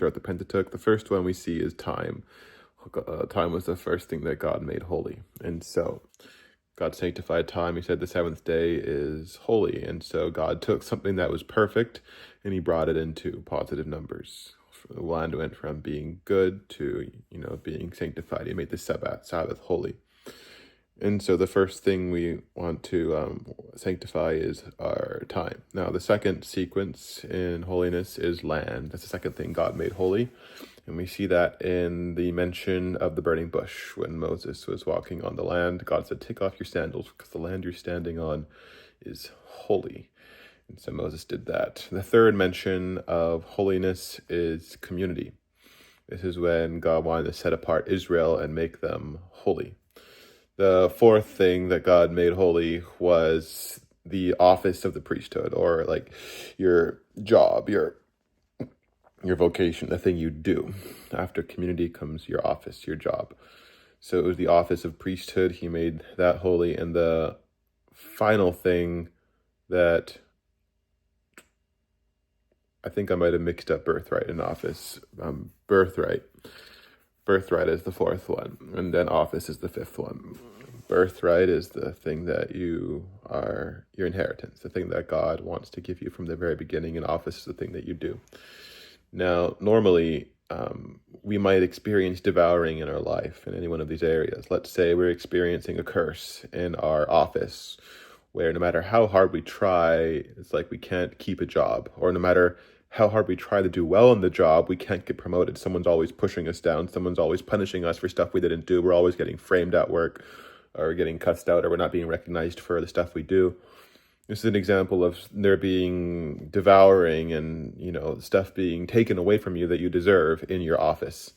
throughout the Pentateuch. The first one we see is time. Time was the first thing that God made holy. And so God sanctified time. He said the seventh day is holy. And so God took something that was perfect and he brought it into positive numbers. The land went from being good to, being sanctified. He made the Sabbath holy. And so the first thing we want to sanctify is our time. Now, the second sequence in holiness is land. That's the second thing God made holy. And we see that in the mention of the burning bush. When Moses was walking on the land, God said, take off your sandals because the land you're standing on is holy. And so Moses did that. The third mention of holiness is community. This is when God wanted to set apart Israel and make them holy. The fourth thing that God made holy was the office of the priesthood, or like your job, your vocation, the thing you do. After community comes your office, your job. So it was the office of priesthood. He made that holy. And the final thing that I think I might have mixed up birthright and office. Birthright is the fourth one, and then office is the fifth one. Birthright is the thing that you are, your inheritance, the thing that God wants to give you from the very beginning, and office is the thing that you do. Now, normally, we might experience devouring in our life in any one of these areas. Let's say we're experiencing a curse in our office, where no matter how hard we try, it's like we can't keep a job, or no matter how hard we try to do well in the job, we can't get promoted. Someone's always pushing us down. Someone's always punishing us for stuff we didn't do. We're always getting framed at work, or getting cussed out, or we're not being recognized for the stuff we do. This is an example of there being devouring and, stuff being taken away from you that you deserve in your office,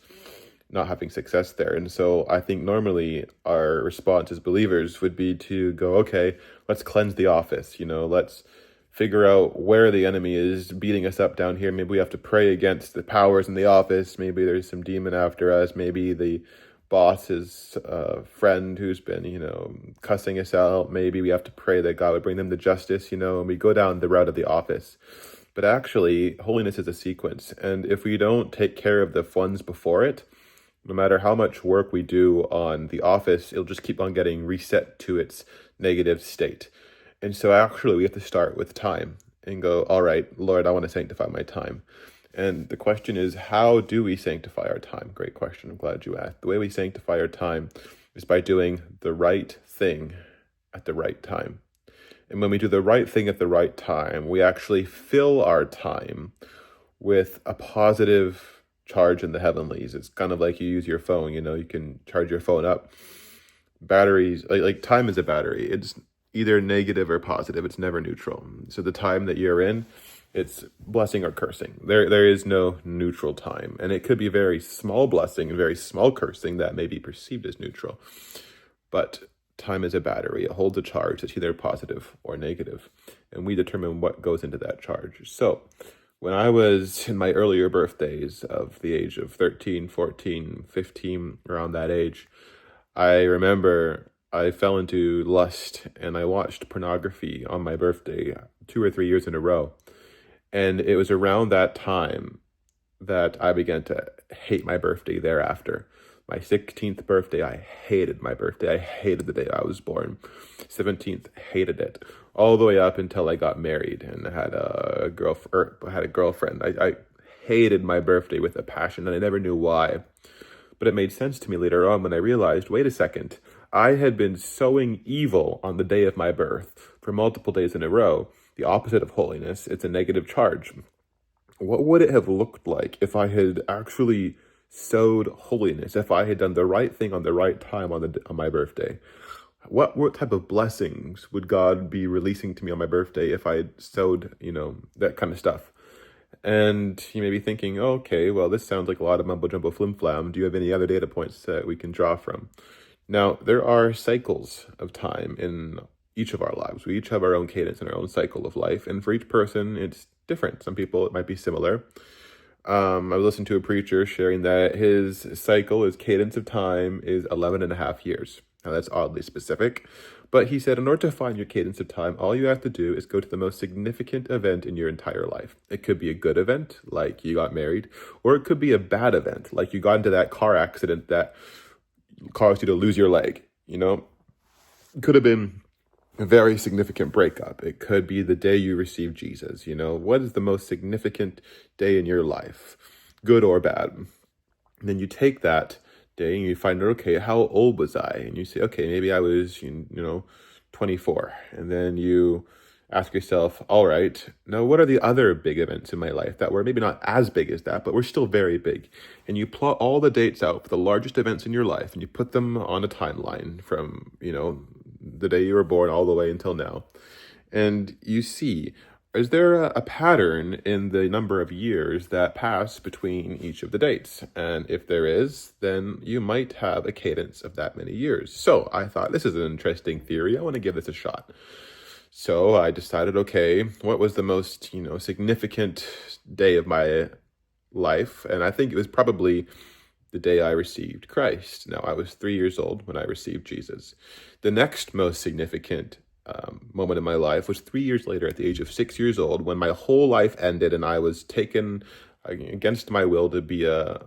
not having success there. And so I think normally our response as believers would be to go, okay, let's cleanse the office. Let's figure out where the enemy is beating us up down here. Maybe we have to pray against the powers in the office. Maybe there's some demon after us. Maybe the boss's friend who's been, cussing us out. Maybe we have to pray that God would bring them to justice, and we go down the route of the office. But actually, holiness is a sequence. And if we don't take care of the ones before it, no matter how much work we do on the office, it'll just keep on getting reset to its negative state. And so actually, we have to start with time and go, all right, Lord, I want to sanctify my time. And the question is, how do we sanctify our time? Great question. I'm glad you asked. The way we sanctify our time is by doing the right thing at the right time. And when we do the right thing at the right time, we actually fill our time with a positive charge in the heavenlies. It's kind of like you use your phone, you can charge your phone up. Batteries, like time is a battery. It's either negative or positive. It's never neutral. So the time that you're in, it's blessing or cursing. There is no neutral time. And it could be very small blessing and very small cursing that may be perceived as neutral. But time is a battery. It holds a charge that's either positive or negative. And we determine what goes into that charge. So when I was in my earlier birthdays of the age of 13, 14, 15, around that age, I remember I fell into lust and I watched pornography on my birthday 2 or 3 years in a row. And it was around that time that I began to hate my birthday thereafter. My 16th birthday, I hated my birthday. I hated the day I was born. 17th, hated it. All the way up until I got married and had a girlfriend. I hated my birthday with a passion, and I never knew why. But it made sense to me later on when I realized, wait a second, I had been sowing evil on the day of my birth for multiple days in a row. The opposite of holiness, it's a negative charge. What would it have looked like if I had actually sowed holiness, if I had done the right thing on the right time on my birthday? What type of blessings would God be releasing to me on my birthday if I had sowed, that kind of stuff? And you may be thinking, okay, well, this sounds like a lot of mumbo jumbo flim flam. Do you have any other data points that we can draw from? Now, there are cycles of time in each of our lives. We each have our own cadence and our own cycle of life. And for each person, it's different. Some people, it might be similar. I was listening to a preacher sharing that his cycle, his cadence of time is 11 and a half years. Now, that's oddly specific, but he said in order to find your cadence of time, all you have to do is go to the most significant event in your entire life. It could be a good event, like you got married, or it could be a bad event, like you got into that car accident that caused you to lose your leg. It could have been a very significant breakup. It could be the day you received Jesus. What is the most significant day in your life, good or bad? And then you take that day and you find out, okay, how old was I? And you say, okay, maybe I was, 24. And then you ask yourself, all right, now what are the other big events in my life that were maybe not as big as that, but were still very big? And you plot all the dates out for the largest events in your life and you put them on a timeline from, the day you were born all the way until now. And you see, is there a pattern in the number of years that pass between each of the dates? And if there is, then you might have a cadence of that many years. So I thought, this is an interesting theory. I want to give this a shot. So I decided, okay, what was the most, significant day of my life? And I think it was probably the day I received Christ. Now, I was 3 years old when I received Jesus. The next most significant moment in my life was 3 years later at the age of 6 years old, when my whole life ended and I was taken against my will to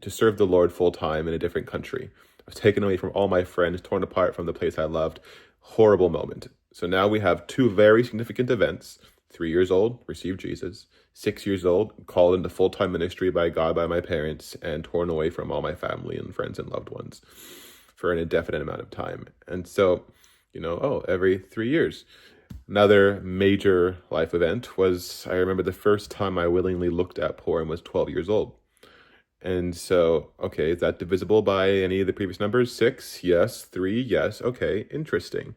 serve the Lord full time in a different country. I was taken away from all my friends, torn apart from the place I loved. Horrible moment. So now we have two very significant events. 3 years old, received Jesus. 6 years old, called into full-time ministry by God, by my parents, and torn away from all my family and friends and loved ones for an indefinite amount of time. And so, every 3 years. Another major life event was, I remember the first time I willingly looked at porn was 12 years old. And so, okay, is that divisible by any of the previous numbers? 6, yes. 3, yes. Okay, interesting.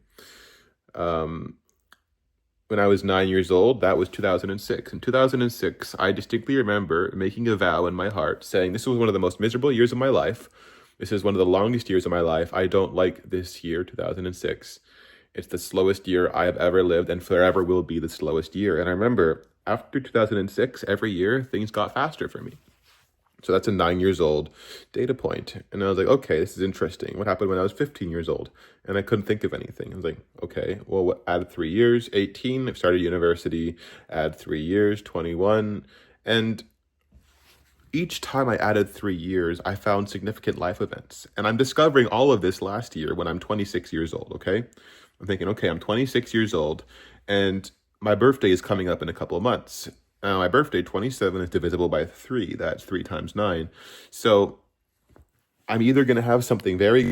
When I was 9 years old, that was 2006. In 2006, I distinctly remember making a vow in my heart, saying this was one of the most miserable years of my life. This is one of the longest years of my life. I don't like this year, 2006. It's the slowest year I have ever lived and forever will be the slowest year. And I remember after 2006, every year, things got faster for me. So that's a 9 years old data point. And I was like, okay, this is interesting. What happened when I was 15 years old? And I couldn't think of anything. I was like, okay, well, add 3 years, 18. I've started university, add 3 years, 21. And each time I added 3 years, I found significant life events. And I'm discovering all of this last year when I'm 26 years old, okay? I'm thinking, okay, I'm 26 years old, and my birthday is coming up in a couple of months. Now, my birthday, 27, is divisible by 3. That's 3 times 9. So I'm either going to have something very